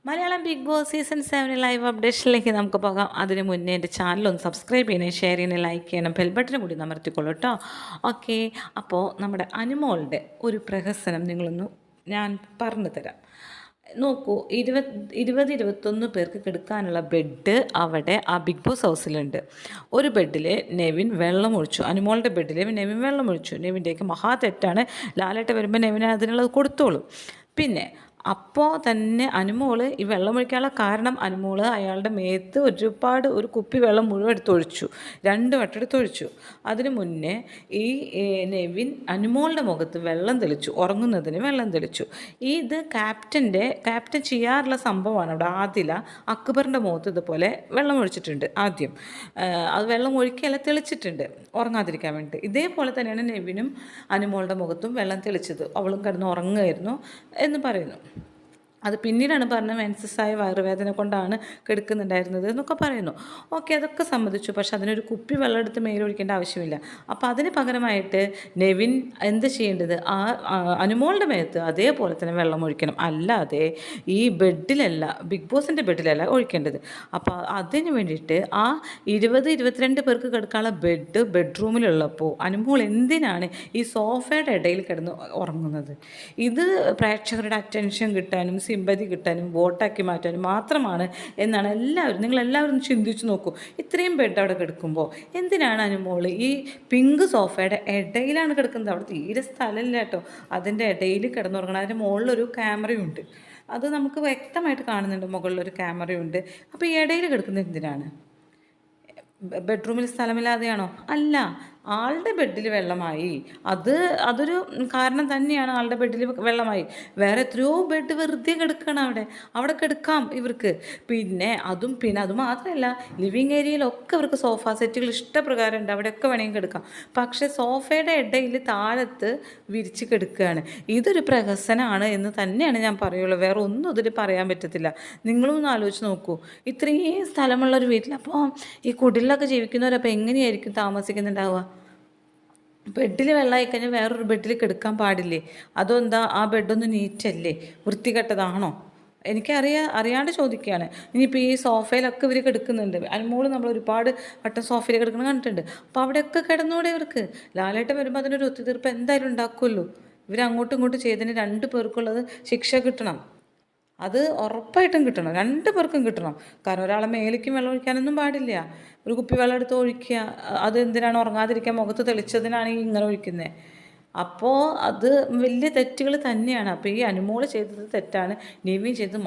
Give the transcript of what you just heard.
Malayalam Big Boss season 7 live അപ്ഡേഷനിലേക്ക് നമുക്ക് പോകാം. അതിന് മുന്നേ എൻ്റെ ചാനലൊന്ന് സബ്സ്ക്രൈബ് ചെയ്യണേ, ഷെയർ ചെയ്യണേ, ലൈക്ക് ചെയ്യണം, ബെൽ ബട്ടനും കൂടി അമർത്തിക്കൊള്ളൂ കേട്ടോ. ഓക്കെ, അപ്പോൾ നമ്മുടെ അനുമോളുടെ ഒരു പ്രഹസനം ഞാൻ പറഞ്ഞു തരാം. നോക്കൂ, 21 പേർക്ക് കിടക്കാനുള്ള ബെഡ് അവിടെ ആ ബിഗ് ബോസ് ഹൗസിലുണ്ട്. ഒരു ബെഡിൽ നെവിൻ വെള്ളമൊഴിച്ചു. അനുമോളുടെ ബെഡിൽ നെവിൻ വെള്ളമൊഴിച്ചു. നെവിൻ്റെയൊക്കെ മഹാ തെറ്റാണ്. ലാലേട്ട വരുമ്പോൾ നെവിന് അതിനുള്ളത് കൊടുത്തോളൂ. പിന്നെ അപ്പോൾ തന്നെ അനുമോൾ ഈ വെള്ളമൊഴിക്കാനുള്ള കാരണം, അനുമോൾ അയാളുടെ മേത്ത് ഒരു കുപ്പി വെള്ളം മുഴുവൻ എടുത്തൊഴിച്ചു, 2 വട്ടം എടുത്തൊഴിച്ചു. അതിന് മുന്നേ ഈ നെവിൻ അനുമോളുടെ മുഖത്ത് വെള്ളം തെളിച്ചു, ഉറങ്ങുന്നതിന് വെള്ളം തെളിച്ചു. ഇത് ക്യാപ്റ്റൻ ചെയ്യാറുള്ള സംഭവമാണ്. അവിടെ ആദില അക്ബറിൻ്റെ മുഖത്ത് ഇതുപോലെ വെള്ളം ഒഴിച്ചിട്ടുണ്ട്. ആദ്യം അത് വെള്ളം ഒഴിക്കല്ല, തെളിച്ചിട്ടുണ്ട് ഉറങ്ങാതിരിക്കാൻ വേണ്ടി. ഇതേപോലെ തന്നെയാണ് നെവിനും അനുമോളുടെ മുഖത്തും വെള്ളം തെളിച്ചത്. അവളും കിടന്ന് ഉറങ്ങുമായിരുന്നു എന്ന് പറയുന്നു. അത് പിന്നീടാണ് പറഞ്ഞത് മെൻസസ്സായ വയറുവേദന കൊണ്ടാണ് കിടക്കുന്നുണ്ടായിരുന്നത് എന്നൊക്കെ പറയുന്നു. ഓക്കെ, അതൊക്കെ സമ്മതിച്ചു. പക്ഷെ അതിനൊരു കുപ്പി വെള്ളം എടുത്ത് മേലൊഴിക്കേണ്ട ആവശ്യമില്ല. അപ്പോൾ അതിന് പകരമായിട്ട് നെവിൻ എന്ത് ചെയ്യേണ്ടത്, ആ അനുമോളുടെ മേത്ത് അതേപോലെ തന്നെ വെള്ളം ഒഴിക്കണം. അല്ലാതെ ഈ ബെഡിലല്ല, ബിഗ് ബോസിൻ്റെ ബെഡിലല്ല ഒഴിക്കേണ്ടത്. അപ്പോൾ അതിന് വേണ്ടിയിട്ട് ആ 22 പേർക്ക് കിടക്കാനുള്ള ബെഡ്റൂമിലുള്ളപ്പോൾ അനുമോൾ എന്തിനാണ് ഈ സോഫയുടെ ഇടയിൽ കിടന്ന് ഉറങ്ങുന്നത്? ഇത് പ്രേക്ഷകരുടെ അറ്റൻഷൻ കിട്ടാനും സിമ്പതി കിട്ടാനും വോട്ടാക്കി മാറ്റാനും മാത്രമാണ് എന്നാണ് നിങ്ങളെല്ലാവരും ചിന്തിച്ച് നോക്കൂ. ഇത്രയും ബെഡ് അവിടെ കിടക്കുമ്പോൾ എന്തിനാണ് അനുമോൾ ഈ പിങ്ക് സോഫയുടെ ഇടയിലാണ് കിടക്കുന്നത്? അവിടെ തീരെ സ്ഥലമില്ല കേട്ടോ. അതിൻ്റെ ഇടയിൽ കിടന്നുറങ്ങണം. അതിൻ്റെ മുകളിലൊരു ക്യാമറയുണ്ട്, അത് നമുക്ക് വ്യക്തമായിട്ട് കാണുന്നുണ്ട്. മുകളിലൊരു ക്യാമറയുണ്ട്. അപ്പോൾ ഈ ഇടയിൽ കിടക്കുന്നത് എന്തിനാണ്? ബെഡ്റൂമിൽ സ്ഥലമില്ലാതെയാണോ? അല്ല, ആളുടെ ബെഡിൽ വെള്ളമായി. അതൊരു കാരണം തന്നെയാണ്. ആളുടെ ബെഡിൽ വെള്ളമായി. വേറെ എത്രയോ ബെഡ് വെറുതെ കിടക്കണം അവിടെ കിടക്കാം ഇവർക്ക്. പിന്നെ അത് മാത്രമല്ല, ലിവിങ് ഏരിയയിലൊക്കെ ഇവർക്ക് സോഫ സെറ്റുകൾ ഇഷ്ടപ്രകാരം ഉണ്ട്. അവിടെയൊക്കെ വേണമെങ്കിൽ കിടക്കാം. പക്ഷേ സോഫയുടെ ഇടയിൽ താഴത്ത് വിരിച്ച് കിടക്കുകയാണ്. ഇതൊരു പ്രഹസനമാണ് എന്ന് തന്നെയാണ് ഞാൻ പറയുള്ളൂ. വേറെ ഒന്നും ഇതിൽ പറയാൻ പറ്റത്തില്ല. നിങ്ങളും ഒന്ന് ആലോചിച്ച് നോക്കൂ. ഇത്രയും സ്ഥലമുള്ളൊരു വീട്ടിൽ അപ്പോൾ ഈ കുടിലൊക്കെ ജീവിക്കുന്നവരപ്പോൾ എങ്ങനെയായിരിക്കും താമസിക്കുന്നുണ്ടാവുക? ബെഡിൽ വെള്ളമായി കഴിഞ്ഞാൽ വേറൊരു ബെഡിൽ കിടക്കാൻ പാടില്ലേ? അതെന്താ, ആ ബെഡൊന്നും നീറ്റല്ലേ? വൃത്തികെട്ടതാണോ? അറിയാണ്ട് ചോദിക്കുകയാണ്. ഇനിയിപ്പോൾ ഈ സോഫയിലൊക്കെ ഇവർ കിടക്കുന്നുണ്ട്. അനുമോള് നമ്മൾ ഒരുപാട് വട്ടം സോഫയിൽ കിടക്കണം കണ്ടിട്ടുണ്ട്. അപ്പോൾ അവിടെയൊക്കെ കിടന്നൂടെ ഇവർക്ക്? ലാലേട്ടൻ വരുമ്പോൾ അതിനൊരു ഒത്തുതീർപ്പ് എന്തായാലും ഉണ്ടാക്കുമല്ലോ. ഇവർ അങ്ങോട്ടും ഇങ്ങോട്ടും ചെയ്തതിന് 2 പേർക്കുള്ളത് ശിക്ഷ കിട്ടണം. അത് ഉറപ്പായിട്ടും കിട്ടണം, 2 പേർക്കും കിട്ടണം. കാരണം ഒരാളെ മേലേക്കും വെള്ളം ഒഴിക്കാനൊന്നും പാടില്ല. ഒരു കുപ്പി വെള്ളം എടുത്ത് ഒഴിക്കുക, അത് എന്തിനാണ്? ഉറങ്ങാതിരിക്കാൻ, മുഖത്ത് തെളിച്ചതിനാണ് ഈ ഇങ്ങനെ ഒഴിക്കുന്നത്. അപ്പോൾ അത് വലിയ തെറ്റുകൾ തന്നെയാണ്. അപ്പോൾ ഈ അനുമോൾ ചെയ്തത് തെറ്റാണ്, നിവിൻ ചെയ്തത്